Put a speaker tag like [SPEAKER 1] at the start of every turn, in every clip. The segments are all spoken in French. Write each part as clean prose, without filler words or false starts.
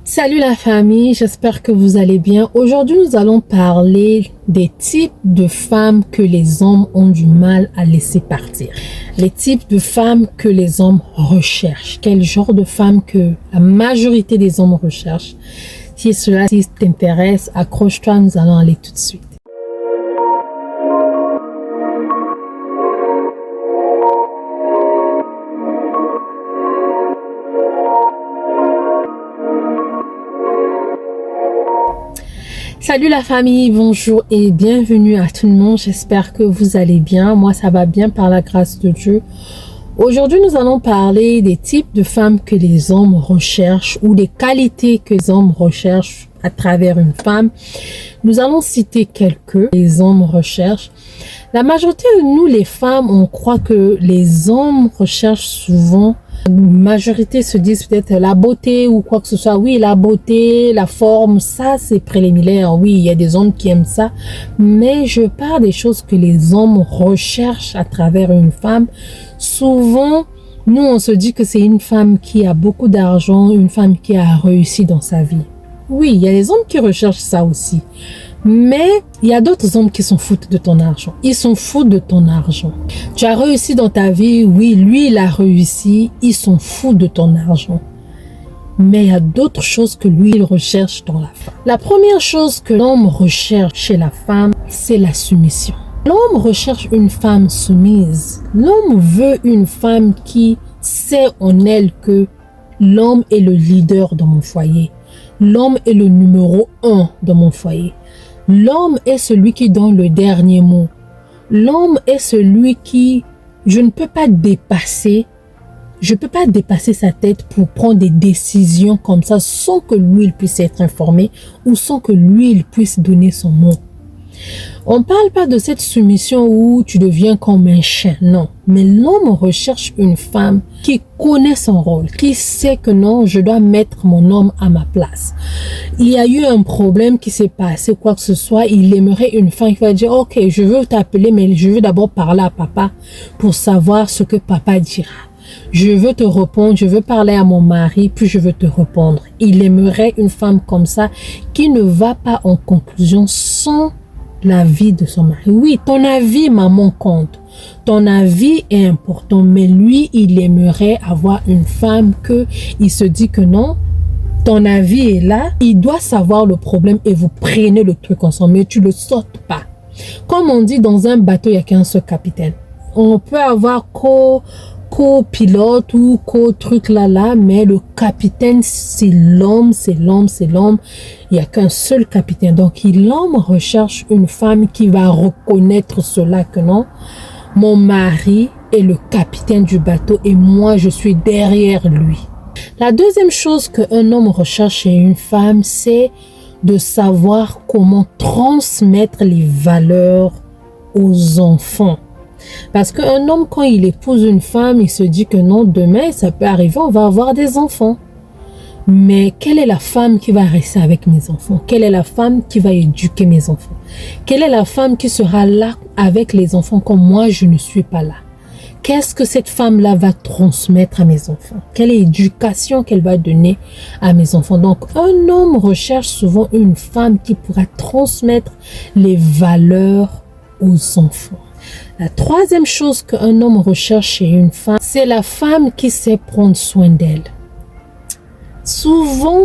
[SPEAKER 1] Salut la famille, j'espère que vous allez bien. Aujourd'hui, nous allons parler des types de femmes que les hommes ont du mal à laisser partir. Les types de femmes que les hommes recherchent. Quel genre de femmes que la majorité des hommes recherchent. Si cela t'intéresse, accroche-toi, nous allons aller tout de suite. Salut la famille, bonjour et bienvenue à tout le monde. J'espère que vous allez bien. Moi, ça va bien par la grâce de Dieu. Aujourd'hui, nous allons parler des types de femmes que les hommes recherchent ou des qualités que les hommes recherchent à travers une femme. Nous allons citer quelques les hommes recherchent. La majorité de nous, les femmes, on croit que les hommes recherchent souvent. La majorité se disent peut-être la beauté ou quoi que ce soit. Oui, la beauté, la forme, ça c'est préliminaire. Oui, il y a des hommes qui aiment ça. Mais je parle des choses que les hommes recherchent à travers une femme. Souvent, nous on se dit que c'est une femme qui a beaucoup d'argent, une femme qui a réussi dans sa vie. Oui, il y a des hommes qui recherchent ça aussi. Mais il y a d'autres hommes qui s'en foutent de ton argent. Ils s'en foutent de ton argent. Tu as réussi dans ta vie, oui, lui il a réussi, ils s'en foutent de ton argent. Mais il y a d'autres choses que lui il recherche dans la femme. La première chose que l'homme recherche chez la femme, c'est la soumission. L'homme recherche une femme soumise. L'homme veut une femme qui sait en elle que l'homme est le leader dans mon foyer. L'homme est le numéro 1 dans mon foyer. L'homme est celui qui donne le dernier mot. L'homme est celui qui, je ne peux pas dépasser sa tête pour prendre des décisions comme ça sans que lui il puisse être informé ou sans que lui il puisse donner son mot. On ne parle pas de cette soumission où tu deviens comme un chien, non. Mais l'homme recherche une femme qui connaît son rôle, qui sait que non, je dois mettre mon homme à ma place. Il y a eu un problème qui s'est passé, quoi que ce soit, il aimerait une femme qui va dire, ok, je veux t'appeler, mais je veux d'abord parler à papa pour savoir ce que papa dira. Je veux te répondre, je veux parler à mon mari, puis je veux te répondre. Il aimerait une femme comme ça qui ne va pas en conclusion sans l'avis de son mari. Oui, ton avis, maman, compte. Ton avis est important, mais lui, il aimerait avoir une femme que il se dit que non, ton avis est là, il doit savoir le problème et vous prenez le truc ensemble, mais tu le sautes pas. Comme on dit, dans un bateau, il n'y a qu'un seul capitaine. On peut avoir co-pilote ou co-truc là, mais le capitaine, c'est l'homme. Il n'y a qu'un seul capitaine. Donc, l'homme recherche une femme qui va reconnaître cela que non, mon mari est le capitaine du bateau et moi, je suis derrière lui. La deuxième chose qu'un homme recherche chez une femme, c'est de savoir comment transmettre les valeurs aux enfants. Parce qu'un homme, quand il épouse une femme, il se dit que non, demain, ça peut arriver, on va avoir des enfants. Mais quelle est la femme qui va rester avec mes enfants? Quelle est la femme qui va éduquer mes enfants? Quelle est la femme qui sera là avec les enfants quand moi, je ne suis pas là? Qu'est-ce que cette femme-là va transmettre à mes enfants? Quelle éducation qu'elle va donner à mes enfants? Donc, un homme recherche souvent une femme qui pourra transmettre les valeurs aux enfants. La troisième chose qu'un homme recherche chez une femme, c'est la femme qui sait prendre soin d'elle. Souvent,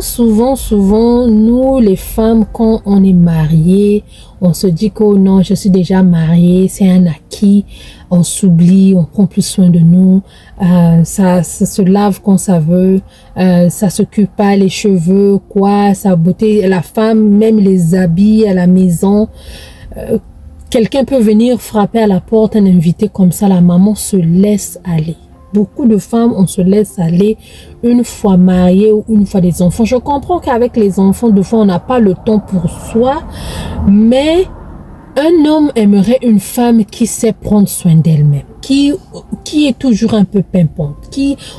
[SPEAKER 1] nous les femmes, quand on est mariée, on se dit que oh non, je suis déjà mariée, c'est un acquis, on s'oublie, on prend plus soin de nous, ça se lave quand ça veut, ça s'occupe pas les cheveux, quoi, sa beauté, la femme, même les habits à la maison, quelqu'un peut venir frapper à la porte, un invité comme ça, la maman se laisse aller. Beaucoup de femmes, on se laisse aller une fois mariées ou une fois des enfants. Je comprends qu'avec les enfants, de fois, on n'a pas le temps pour soi. Mais un homme aimerait une femme qui sait prendre soin d'elle-même. qui est toujours un peu pimpante,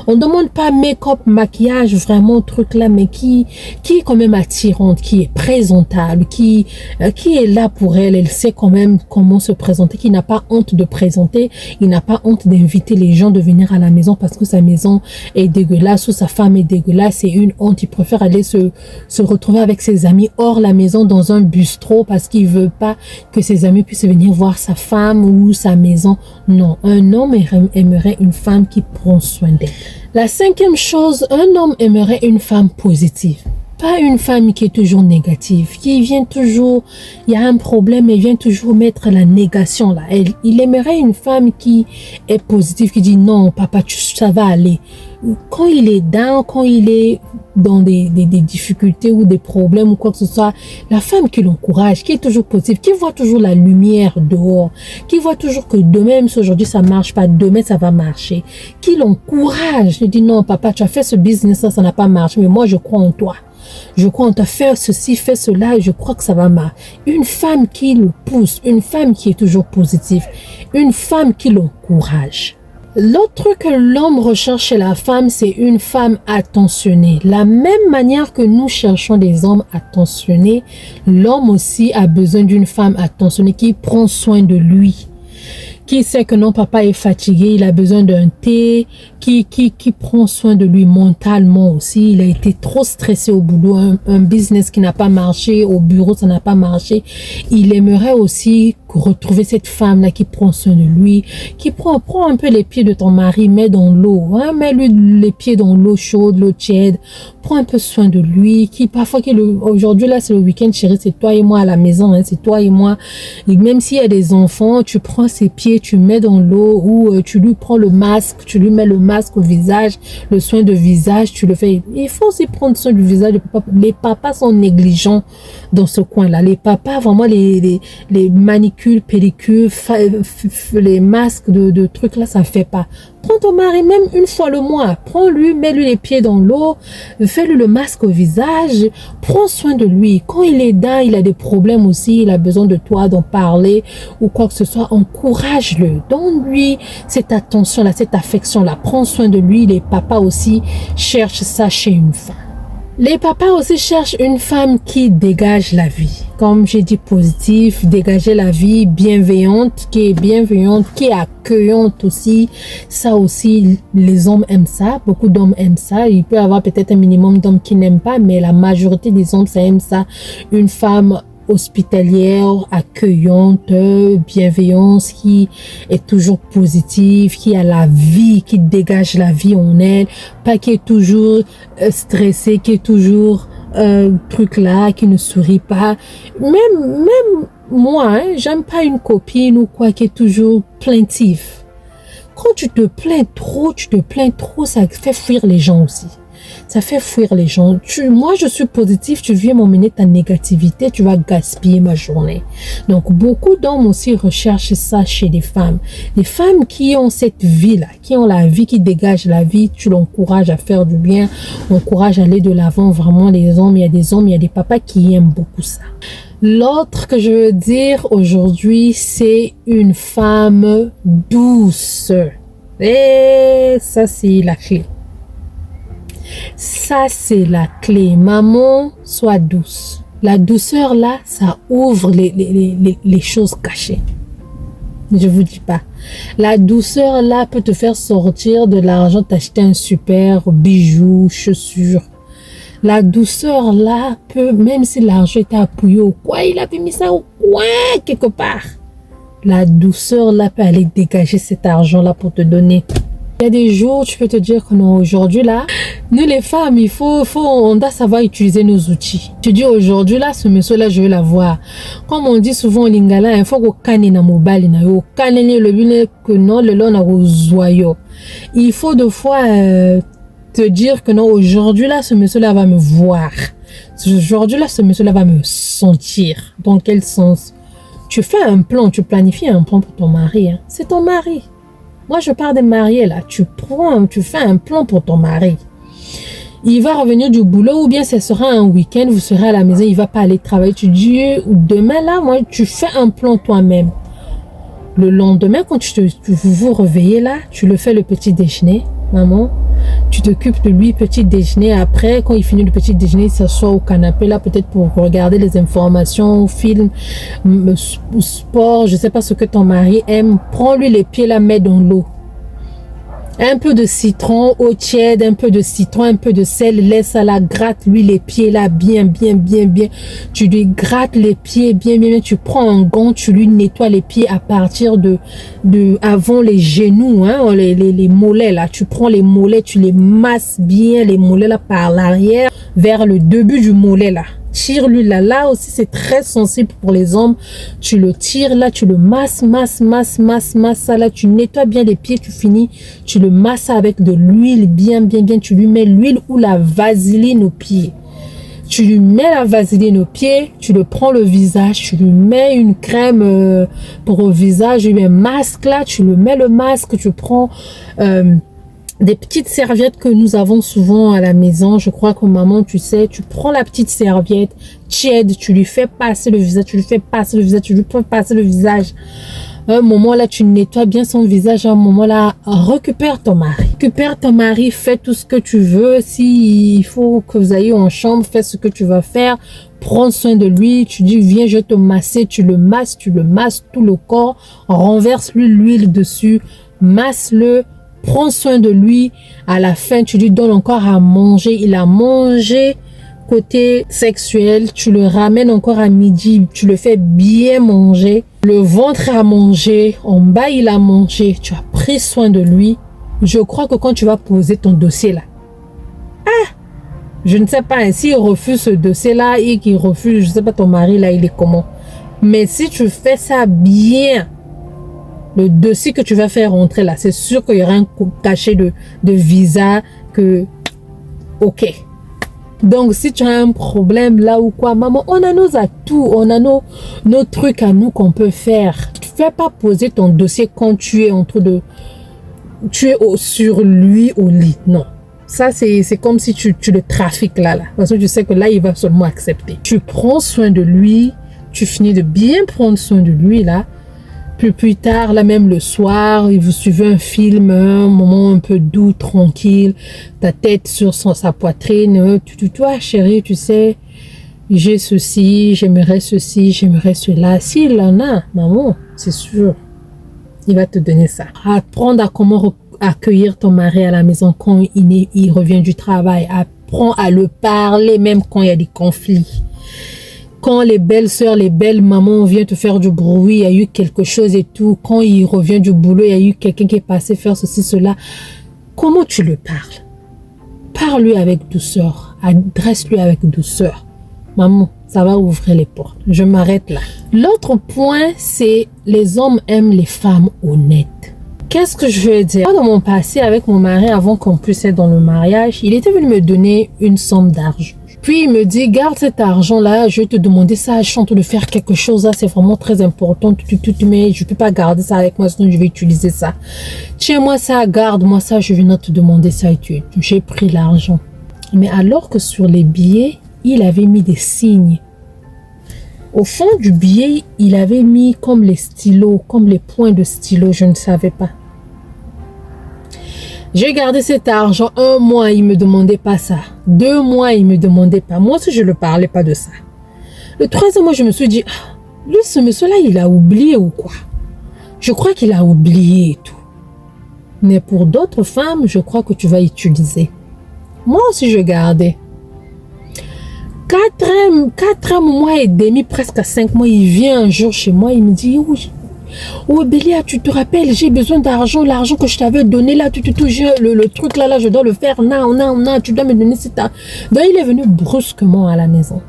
[SPEAKER 1] on demande pas make-up, maquillage, vraiment truc là, mais qui est quand même attirante, qui est présentable, qui est là pour elle. Elle sait quand même comment se présenter, qui n'a pas honte de présenter, il n'a pas honte d'inviter les gens de venir à la maison parce que sa maison est dégueulasse ou sa femme est dégueulasse, c'est une honte. Il préfère aller se retrouver avec ses amis hors la maison dans un bistrot parce qu'il veut pas que ses amis puissent venir voir sa femme ou sa maison. Non, un homme aimerait une femme qui prend soin d'elle. La cinquième chose, un homme aimerait une femme positive. Pas une femme qui est toujours négative, qui vient toujours, il y a un problème, elle vient toujours mettre la négation là. Il aimerait une femme qui est positive, qui dit non, papa, ça va aller. Quand il est down, quand il est dans des difficultés ou des problèmes ou quoi que ce soit, la femme qui l'encourage, qui est toujours positive, qui voit toujours la lumière dehors, qui voit toujours que demain, même si aujourd'hui ça marche pas, demain ça va marcher, qui l'encourage, qui dit non, papa, tu as fait ce business là, ça n'a pas marché, mais moi je crois en toi. Je crois en toi, fais ceci, fais cela, et je crois que ça va marcher. Une femme qui le pousse, une femme qui est toujours positive, une femme qui l'encourage. L'autre truc que l'homme recherche chez la femme, c'est une femme attentionnée. La même manière que nous cherchons des hommes attentionnés, l'homme aussi a besoin d'une femme attentionnée qui prend soin de lui. Qui sait que non, papa est fatigué, il a besoin d'un thé, qui prend soin de lui mentalement aussi. Il a été trop stressé au boulot, un business qui n'a pas marché, au bureau ça n'a pas marché. Il aimerait aussi retrouver cette femme-là qui prend soin de lui, qui prend un peu les pieds de ton mari, mets dans l'eau, hein, mets-lui les pieds dans l'eau chaude, l'eau tiède, prends un peu soin de lui, qui parfois, aujourd'hui là c'est le week-end chérie, c'est toi et moi à la maison, hein, c'est toi et moi, et même s'il y a des enfants, tu prends ses pieds, tu mets dans l'eau ou tu lui prends le masque, tu lui mets le masque au visage, le soin de visage, tu le fais. Il faut aussi prendre soin du visage. Les papas sont négligents dans ce coin-là. Les papas, vraiment, les manicules, pellicules, les masques de trucs là, ça fait pas. Prends ton mari même une fois le mois. Prends-lui, mets-lui les pieds dans l'eau, fais-lui le masque au visage, prends soin de lui. Quand il est dedans, il a des problèmes aussi, il a besoin de toi, d'en parler ou quoi que ce soit, encourage-le. Donne-lui cette attention-là, cette affection-là. Prends soin de lui. Les papas aussi cherchent ça chez une femme. Les papas aussi cherchent une femme qui dégage la vie. Comme j'ai dit, positif, dégager la vie, bienveillante, qui est accueillante aussi. Ça aussi, les hommes aiment ça. Beaucoup d'hommes aiment ça. Il peut y avoir peut-être un minimum d'hommes qui n'aiment pas, mais la majorité des hommes, ça aime ça. Une femme hospitalière, accueillante, bienveillante, qui est toujours positive, qui a la vie, qui dégage la vie en elle, pas qui est toujours stressée, qui est toujours truc là, qui ne sourit pas. Même moi, hein, j'aime pas une copine ou quoi qui est toujours plaintive. Quand tu te plains trop, ça fait fuir les gens aussi. Ça fait fuir les gens. Moi, je suis positive, tu viens m'emmener ta négativité, tu vas gaspiller ma journée. Donc, beaucoup d'hommes aussi recherchent ça chez les femmes. Les femmes qui ont cette vie-là, qui ont la vie, qui dégagent la vie, tu l'encourages à faire du bien, encourage à aller de l'avant. Vraiment, les hommes, il y a des hommes, il y a des papas qui aiment beaucoup ça. L'autre que je veux dire aujourd'hui, c'est une femme douce. Et ça, c'est la clé. Ça, c'est la clé. Maman, sois douce. La douceur, là, ça ouvre les choses cachées. Je vous dis pas. La douceur, là, peut te faire sortir de l'argent, t'acheter un super bijou, chaussures. La douceur, là, peut, même si l'argent était appuyé au coin, il avait mis ça au coin quelque part. La douceur, là, peut aller dégager cet argent-là pour te donner. Il y a des jours, tu peux te dire que non, aujourd'hui là, nous les femmes, on doit savoir utiliser nos outils. Tu dis aujourd'hui là, ce monsieur là, je vais l'avoir. Comme on dit souvent au Lingala, il faut qu'on canne na mobile, na yo canne le bine que non, le long na zoyo. Il faut deux fois te dire que non, aujourd'hui là, ce monsieur là va me voir. Aujourd'hui là, ce monsieur là va me sentir. Dans quel sens? Tu fais un plan, tu planifies un plan pour ton mari. Hein. C'est ton mari. Moi, je parle des mariés là. Tu fais un plan pour ton mari. Il va revenir du boulot ou bien ce sera un week-end, vous serez à la maison, il va pas aller travailler. Tu dis, demain là, moi, tu fais un plan toi-même. Le lendemain, quand vous vous réveillez là, tu le fais le petit déjeuner, maman. Tu t'occupes de lui, petit déjeuner. Après, quand il finit le petit déjeuner, il s'assoit au canapé là, peut-être pour regarder les informations, films, sport, je sais pas ce que ton mari aime. Prends-lui les pieds là, mets dans l'eau. Un peu de citron, eau tiède, un peu de citron, un peu de sel, laisse à la gratte, lui les pieds là, bien. Tu lui grattes les pieds, bien. Tu prends un gant, tu lui nettoies les pieds à partir avant les genoux, hein, les mollets là. Tu prends les mollets, tu les masses bien, les mollets là par l'arrière, vers le début du mollet là. Tire-lui là aussi c'est très sensible pour les hommes. Tu le tires là, tu le masses ça là, tu nettoies bien les pieds, tu finis, tu le masses avec de l'huile bien, tu lui mets l'huile ou la vaseline aux pieds. Tu lui mets la vaseline aux pieds, tu le prends le visage, tu lui mets une crème pour le visage, tu lui mets un masque là, tu le mets le masque, tu prends des petites serviettes que nous avons souvent à la maison. Je crois que maman, tu sais, tu prends la petite serviette tiède, tu lui fais passer le visage, tu lui fais passer le visage. À un moment là, tu nettoies bien son visage. À un moment là, récupère ton mari, fais tout ce que tu veux. S'il faut que vous ayez en chambre, fais ce que tu vas faire. Prends soin de lui. Tu dis, viens, je vais te masser. Tu le masses tout le corps. Renverse-lui l'huile dessus. Masse-le. Prends soin de lui. À la fin, tu lui donnes encore à manger. Il a mangé côté sexuel. Tu le ramènes encore à midi. Tu le fais bien manger. Le ventre a mangé. En bas, il a mangé. Tu as pris soin de lui. Je crois que quand tu vas poser ton dossier là. Je ne sais pas. S'il refuse ce dossier là et qu'il refuse, je ne sais pas ton mari là, il est comment. Mais si tu fais ça bien, le dossier que tu vas faire rentrer là, c'est sûr qu'il y aura un cachet de visa que... Ok. Donc, si tu as un problème là ou quoi, maman, on a nos atouts, on a nos trucs à nous qu'on peut faire. Tu ne fais pas poser ton dossier quand tu es en train de... Tu es sur lui au lit. Non. Ça, c'est comme si tu le trafiques là. Parce que tu sais que là, il va seulement accepter. Tu prends soin de lui. Tu finis de bien prendre soin de lui là. Plus tard, là même le soir, vous suivez un film, un moment un peu doux, tranquille, ta tête sur sa poitrine. Toi, chérie, tu sais, j'ai ceci, j'aimerais cela. S'il en a, maman, c'est sûr, il va te donner ça. Apprendre à comment accueillir ton mari à la maison quand il revient du travail. Apprends à le parler même quand il y a des conflits. Quand les belles sœurs, les belles mamans viennent te faire du bruit, il y a eu quelque chose et tout. Quand il revient du boulot, il y a eu quelqu'un qui est passé faire ceci, cela. Comment tu le parles? Parle-lui avec douceur. Adresse-lui avec douceur. Maman, ça va ouvrir les portes. Je m'arrête là. L'autre point, c'est les hommes aiment les femmes honnêtes. Qu'est-ce que je veux dire? Dans mon passé, avec mon mari, avant qu'on puisse être dans le mariage, il était venu me donner une somme d'argent. Puis il me dit, garde cet argent-là, je vais te demander ça, je chante de faire quelque chose, là, c'est vraiment très important, mais je ne peux pas garder ça avec moi, sinon je vais utiliser ça. Tiens-moi ça, garde-moi ça, je viens te demander ça et j'ai pris l'argent. Mais alors que sur les billets, il avait mis des signes. Au fond du billet, il avait mis comme les stylos, comme les points de stylo, je ne savais pas. J'ai gardé cet argent 1 mois, il me demandait pas ça. 2 mois, il me demandait pas. Moi aussi, je ne parlais pas de ça. Le 3e mois, je me suis dit, lui, ce monsieur-là, il a oublié ou quoi? Je crois qu'il a oublié et tout. Mais pour d'autres femmes, je crois que tu vas utiliser. Moi aussi, je gardais. 4 mois et demi, presque à 5 mois, il vient un jour chez moi, il me dit, oui. Oh Bélia, tu te rappelles, j'ai besoin d'argent, l'argent que je t'avais donné là, le truc là, je dois le faire, non, tu dois me donner cet argent. Donc il est venu brusquement à la maison.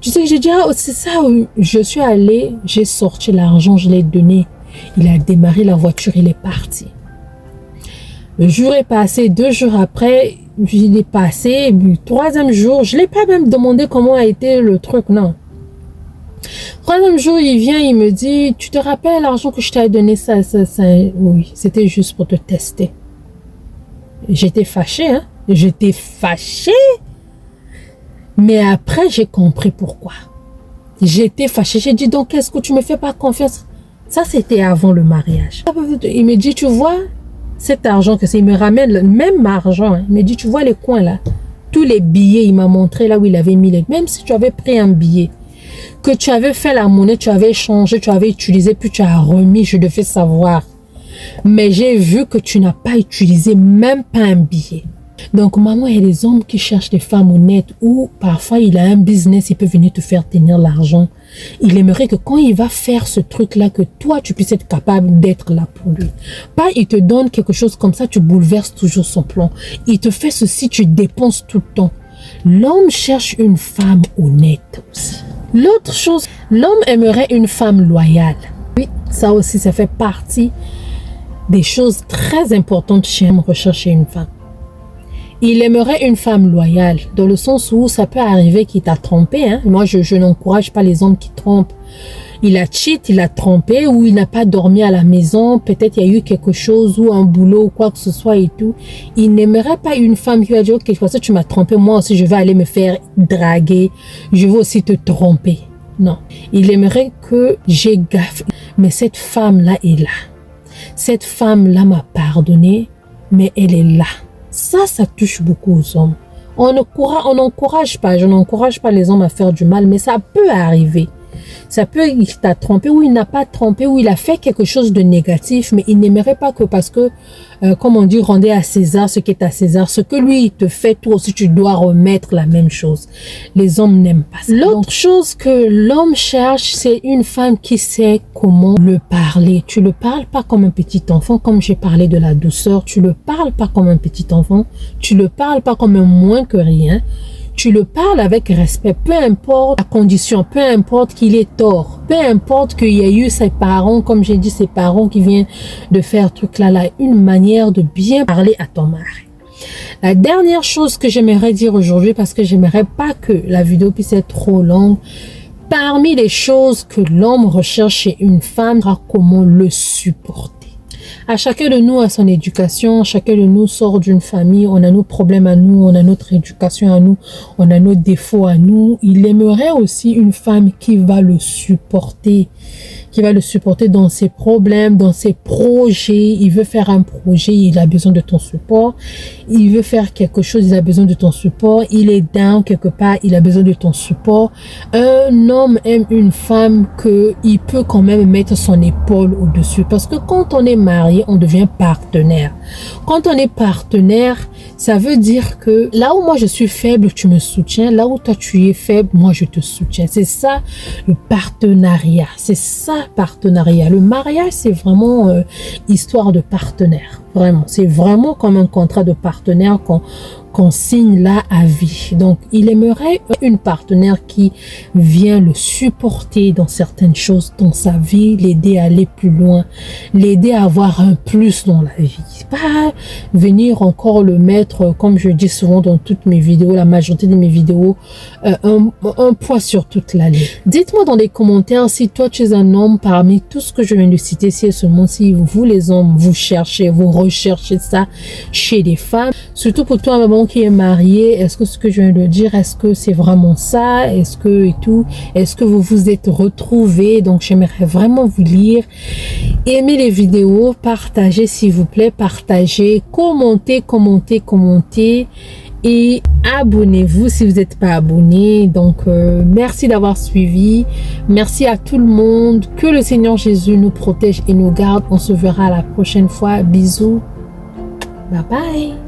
[SPEAKER 1] Tu sais que j'ai dit, c'est ça, je suis allée, j'ai sorti l'argent, je l'ai donné. Il a démarré la voiture, il est parti. Le jour est passé, 2 jours après, il est passé, le 3e jour, je ne l'ai pas même demandé comment a été le truc, non. 3e jour, il vient, il me dit, tu te rappelles l'argent que je t'avais donné, ça, oui, c'était juste pour te tester. J'étais fâchée, hein, j'étais fâchée. Mais après, j'ai compris pourquoi. J'étais fâchée, j'ai dit, donc, est-ce que tu me fais pas confiance? Ça, c'était avant le mariage. Il me dit, tu vois, cet argent que c'est, il me ramène le même argent. Hein. Il me dit, tu vois les coins là, tous les billets, il m'a montré là où il avait mis les... Même si tu avais pris un billet, que tu avais fait la monnaie, tu avais changé, tu avais utilisé, puis tu as remis, je devais savoir. Mais j'ai vu que tu n'as pas utilisé même pas un billet. Donc, maman, il y a des hommes qui cherchent des femmes honnêtes ou parfois il a un business, il peut venir te faire tenir l'argent. Il aimerait que quand il va faire ce truc-là, que toi, tu puisses être capable d'être là pour lui. Pas, il te donne quelque chose comme ça, tu bouleverses toujours son plan. Il te fait ceci, tu dépenses tout le temps. L'homme cherche une femme honnête aussi. L'autre chose, l'homme aimerait une femme loyale. Oui, ça aussi, ça fait partie des choses très importantes chez l'homme rechercher une femme. Il aimerait une femme loyale, dans le sens où ça peut arriver qu'il t'a trompé. Hein. Moi, je n'encourage pas les hommes qui trompent. Il a cheat, il a trompé, ou il n'a pas dormi à la maison. Peut-être il y a eu quelque chose, ou un boulot, ou quoi que ce soit et tout. Il n'aimerait pas une femme qui va dire, ok, parce que tu m'as trompé, moi aussi, je vais aller me faire draguer. Je veux aussi te tromper. Non. Il aimerait que j'ai gaffe. Mais cette femme-là est là. Cette femme-là m'a pardonné, mais elle est là. Ça touche beaucoup aux hommes. On n'encourage pas, je n'encourage pas les hommes à faire du mal, mais ça peut arriver. Ça peut, il t'a trompé ou il n'a pas trompé ou il a fait quelque chose de négatif, mais il n'aimerait pas que parce que, comme on dit, rendez à César ce qui est à César, ce que lui il te fait, toi aussi tu dois remettre la même chose. Les hommes n'aiment pas ça. L'autre chose que l'homme cherche, c'est une femme qui sait comment le parler. Tu le parles pas comme un petit enfant, comme j'ai parlé de la douceur. Tu le parles pas comme un petit enfant. Tu le parles pas comme un moins que rien. Tu le parles avec respect, peu importe la condition, peu importe qu'il ait tort, peu importe qu'il y ait eu ses parents, comme j'ai dit, ses parents qui viennent de faire truc là, une manière de bien parler à ton mari. La dernière chose que j'aimerais dire aujourd'hui, parce que j'aimerais pas que la vidéo puisse être trop longue, parmi les choses que l'homme recherche chez une femme, comment le supporter. À chacun de nous a son éducation, chacun de nous sort d'une famille, on a nos problèmes à nous, on a notre éducation à nous, on a nos défauts à nous. Il aimerait aussi une femme qui va le supporter dans ses problèmes, dans ses projets. Il veut faire un projet, il a besoin de ton support. Il veut faire quelque chose, il a besoin de ton support. Il est down quelque part, il a besoin de ton support. Un homme aime une femme qu'il peut quand même mettre son épaule au-dessus. Parce que quand on est marié, on devient partenaire. Quand on est partenaire, ça veut dire que là où moi je suis faible, tu me soutiens. Là où toi tu es faible, moi je te soutiens. C'est ça le partenariat. C'est ça partenariat. Le mariage, c'est vraiment histoire de partenaire. Vraiment. C'est vraiment comme un contrat de partenaire qu'on signe là à vie. Donc, il aimerait une partenaire qui vient le supporter dans certaines choses dans sa vie, l'aider à aller plus loin, l'aider à avoir un plus dans la vie. Pas venir encore le mettre, comme je dis souvent dans toutes mes vidéos, la majorité de mes vidéos, un poids sur toute la ligne. Dites-moi dans les commentaires si toi tu es un homme parmi tout ce que je viens de citer, si seulement si vous les hommes, vous cherchez, vous recherchez ça chez des femmes, surtout pour toi maman qui est marié, est-ce que ce que je viens de dire, est-ce que c'est vraiment ça, est-ce que et tout, est-ce que vous vous êtes retrouvés? Donc j'aimerais vraiment vous lire. Aimez les vidéos, partagez s'il vous plaît, partagez, commentez et abonnez-vous si vous n'êtes pas abonné. Donc merci d'avoir suivi, merci à tout le monde, que le Seigneur Jésus nous protège et nous garde. On se verra la prochaine fois, bisous, bye bye.